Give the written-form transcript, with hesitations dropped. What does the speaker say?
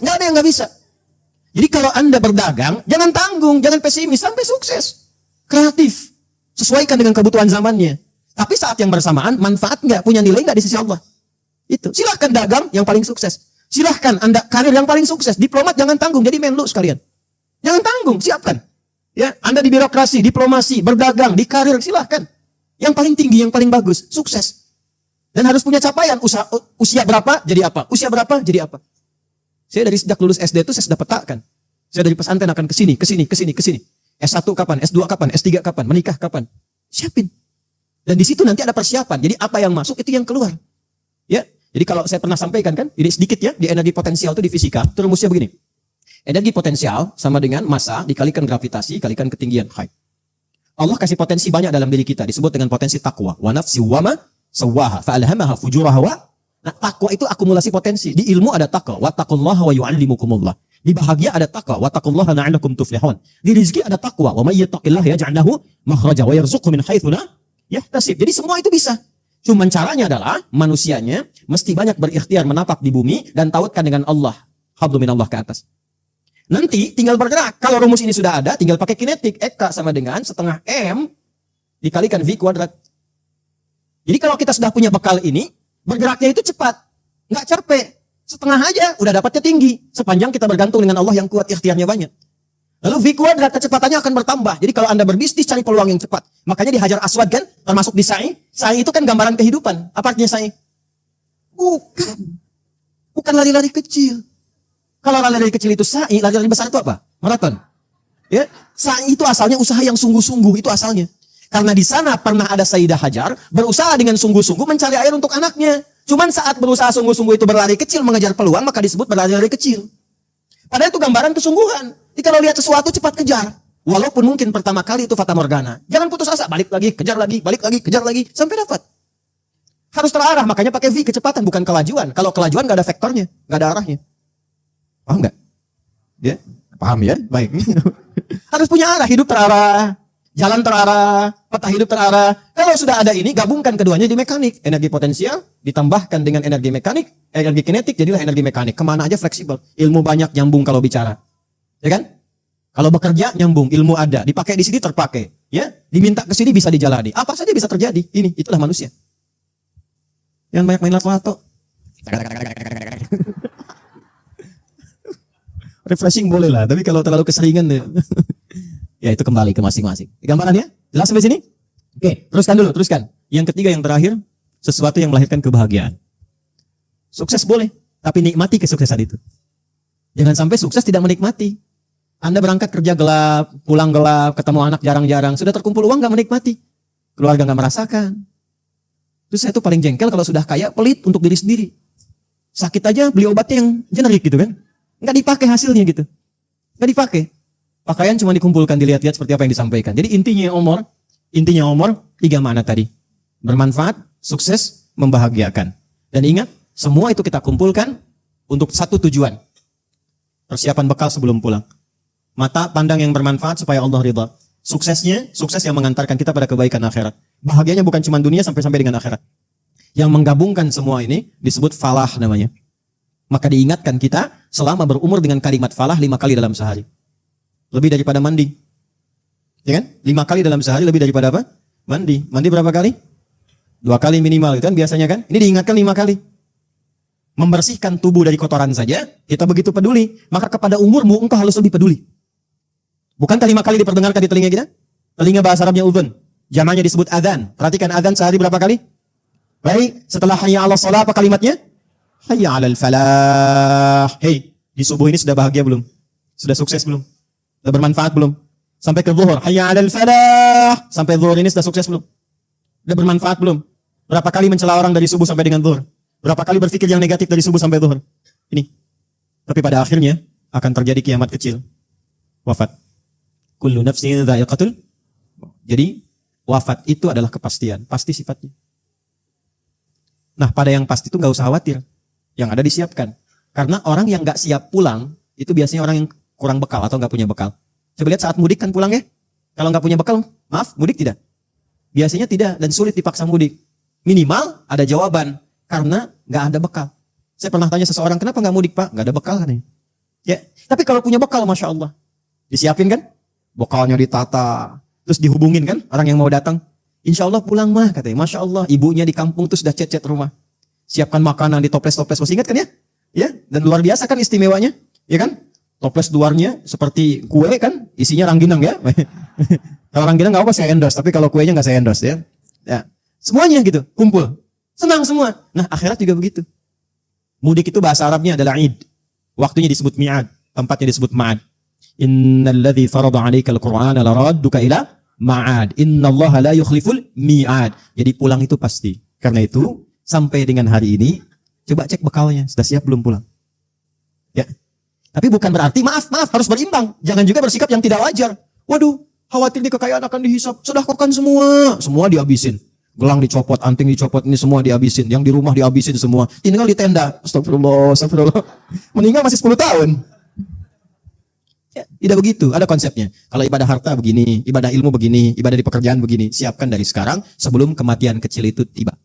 nggak ada yang nggak bisa. Jadi kalau Anda berdagang, jangan tanggung, jangan pesimis, sampai sukses. Kreatif, sesuaikan dengan kebutuhan zamannya. Tapi saat yang bersamaan, manfaat nggak, punya nilai nggak di sisi Allah. Itu, silahkan dagang yang paling sukses. Silahkan Anda karir yang paling sukses. Diplomat jangan tanggung, jadi menlu sekalian. Jangan tanggung, siapkan. Ya, Anda di birokrasi, diplomasi, berdagang, di karir, silahkan. Yang paling tinggi, yang paling bagus, sukses. Dan harus punya capaian, usia berapa, jadi apa. Usia berapa, jadi apa. Saya dari sejak lulus SD itu saya sudah petakan. Saya dari pesantren akan ke sini. S1 kapan, S2 kapan, S3 kapan, menikah kapan. Siapin. Dan di situ nanti ada persiapan. Jadi apa yang masuk itu yang keluar. Ya. Jadi kalau saya pernah sampaikan kan, ini sedikit ya, di energi potensial itu di fisika, itu rumusnya begini. Energi potensial sama dengan massa dikalikan gravitasi, kalikan ketinggian height. Allah kasih potensi banyak dalam diri kita, disebut dengan potensi takwa. Wa nafsi wa ma sawwaha fa'alhamaha fujuraha wa. Nah, takwa itu akumulasi potensi. Di ilmu ada takwa, wattaqullaha wa yu'allimukumullah. Di bahagia ada takwa, wattaqullaha la'allakum tuflihun. Di rezeki ada takwa, wa may yattaqillaha yaj'al lahu makhraja wa yarzuqhu min haitsu la yahtasib. Jadi semua itu bisa. Cuman caranya adalah manusianya mesti banyak berikhtiar menapak di bumi dan tautkan dengan Allah. Hablu minallah ke atas. Nanti tinggal bergerak. Kalau rumus ini sudah ada, tinggal pakai kinetik. Eka sama dengan setengah M dikalikan V kuadrat. Jadi kalau kita sudah punya bekal ini, bergeraknya itu cepat. Nggak capek. Setengah aja, udah dapatnya tinggi. Sepanjang kita bergantung dengan Allah yang kuat, ikhtiarnya banyak. Lalu V kuadrat kecepatannya akan bertambah. Jadi kalau Anda berbisnis, cari peluang yang cepat. Makanya di Hajar Aswad kan, termasuk di sa'i. Sa'i itu kan gambaran kehidupan. Apa artinya sa'i? Bukan lari-lari kecil. Kalau lari-lari kecil itu sa'i, lari-lari besar itu apa? Maraton. Ya, sa'i itu asalnya usaha yang sungguh-sungguh, itu asalnya. Karena di sana pernah ada Sayyidah Hajar berusaha dengan sungguh-sungguh mencari air untuk anaknya. Cuman saat berusaha sungguh-sungguh itu berlari kecil mengejar peluang, maka disebut berlari-lari kecil. Padahal itu gambaran kesungguhan. Jadi kalau lihat sesuatu cepat kejar. Walaupun mungkin pertama kali itu fata morgana. Jangan putus asa, balik lagi, kejar lagi, balik lagi, kejar lagi, sampai dapat. Harus terarah, makanya pakai V, kecepatan, bukan kelajuan. Kalau kelajuan nggak ada vektornya, nggak ada arahnya. Paham nggak? Ya, paham ya? Baik. Harus punya arah, hidup terarah, jalan terarah, peta hidup terarah. Kalau sudah ada ini, gabungkan keduanya di mekanik. Energi potensial ditambahkan dengan energi mekanik, energi kinetik, jadilah energi mekanik. Kemana aja fleksibel. Ilmu banyak, nyambung kalau bicara. Ya kan? Kalau bekerja, nyambung. Ilmu ada. Dipakai di sini, terpakai. Ya, diminta ke sini, bisa dijalani. Apa saja bisa terjadi. Itulah manusia. Yang banyak main lato-lato. Refreshing boleh lah, tapi kalau terlalu keseringan ya itu kembali ke masing-masing. Gambarannya jelas sampai sini? Oke, teruskan. Yang ketiga, yang terakhir, sesuatu yang melahirkan kebahagiaan. Sukses boleh, tapi nikmati kesuksesan itu. Jangan sampai sukses tidak menikmati. Anda berangkat kerja gelap, pulang gelap, ketemu anak jarang-jarang, sudah terkumpul uang nggak menikmati, keluarga nggak merasakan. Terus saya tuh paling jengkel kalau sudah kaya, pelit untuk diri sendiri. Sakit aja beli obatnya yang generik gitu kan. Nggak dipakai hasilnya gitu. Nggak dipakai. Pakaian cuma dikumpulkan, dilihat-lihat seperti apa yang disampaikan. Jadi intinya umur 3 mana tadi? Bermanfaat, sukses, membahagiakan. Dan ingat, semua itu kita kumpulkan untuk satu tujuan. Persiapan bekal sebelum pulang. Mata pandang yang bermanfaat supaya Allah ridha. Suksesnya, sukses yang mengantarkan kita pada kebaikan akhirat. Bahagianya bukan cuma dunia sampai dengan akhirat. Yang menggabungkan semua ini disebut falah namanya. Maka diingatkan kita selama berumur dengan kalimat falah 5 kali dalam sehari. Lebih daripada mandi. Ya kan? 5 kali dalam sehari lebih daripada apa? Mandi. Mandi berapa kali? 2 kali minimal gitu kan biasanya kan? Ini diingatkan 5 kali. Membersihkan tubuh dari kotoran saja, kita begitu peduli. Maka kepada umurmu engkau harus lebih peduli. Bukankah 5 kali diperdengarkan di telinga kita? Telinga bahasa Arabnya udhun. Jamaknya disebut adzan. Perhatikan adzan sehari berapa kali? Baik, setelah hayya 'alas shalah apa kalimatnya? Hayya 'alal falah. Hei, di subuh ini sudah bahagia belum? Sudah sukses belum? Sudah bermanfaat belum? Sampai ke zuhur, hayya 'alal falah. Sampai zuhur ini sudah sukses belum? Sudah bermanfaat belum? Berapa kali mencela orang dari subuh sampai dengan zuhur? Berapa kali berpikir yang negatif dari subuh sampai zuhur? Ini. Tapi pada akhirnya akan terjadi kiamat kecil. Wafat. Kullu nafsin dha'iqatul. Jadi wafat itu adalah kepastian, pasti sifatnya. Nah, pada yang pasti itu nggak usah khawatir. Yang ada disiapkan. Karena orang yang nggak siap pulang itu biasanya orang yang kurang bekal atau nggak punya bekal. Coba lihat saat mudik kan pulang ya. Kalau nggak punya bekal, maaf, mudik tidak. Biasanya tidak dan sulit dipaksa mudik. Minimal ada jawaban karena nggak ada bekal. Saya pernah tanya seseorang, kenapa nggak mudik Pak? Nggak ada bekal kan ya. Ya, tapi kalau punya bekal, masya Allah, disiapin kan, bekalnya ditata, terus dihubungin kan orang yang mau datang. Insya Allah pulang mah katanya, masya Allah, ibunya di kampung tuh sudah cet-cet rumah, siapkan makanan di toples-toples, masih ingat kan ya? Ya, dan luar biasa kan istimewanya, ya kan? Toples luarnya seperti kue kan, isinya rangginang ya. Kalau rangginang nggak apa saya endorse, tapi kalau kuenya nggak saya endorse ya. Ya, semuanya gitu, kumpul, senang semua. Nah, akhirat juga begitu. Mudik itu bahasa Arabnya adalah Id. Waktunya disebut mi'ad, tempatnya disebut ma'ad. Innalladzi farada 'alaikal Qur'ana laradduka ila ma'ad. Innallaha la yukhliful mi'ad. Jadi pulang itu pasti. Karena itu sampai dengan hari ini coba cek bekalnya, sudah siap belum pulang? Ya. Tapi bukan berarti maaf harus berimbang. Jangan juga bersikap yang tidak wajar. Waduh, khawatir di kekayaan akan dihisap. Sedekahkan semua dihabisin. Gelang dicopot, anting dicopot, ini semua dihabisin. Yang di rumah dihabisin semua. Tinggal di tenda. Astagfirullah. Meninggal masih 10 tahun. Ya, tidak begitu, ada konsepnya. Kalau ibadah harta begini, ibadah ilmu begini, ibadah di pekerjaan begini. Siapkan dari sekarang sebelum kematian kecil itu tiba.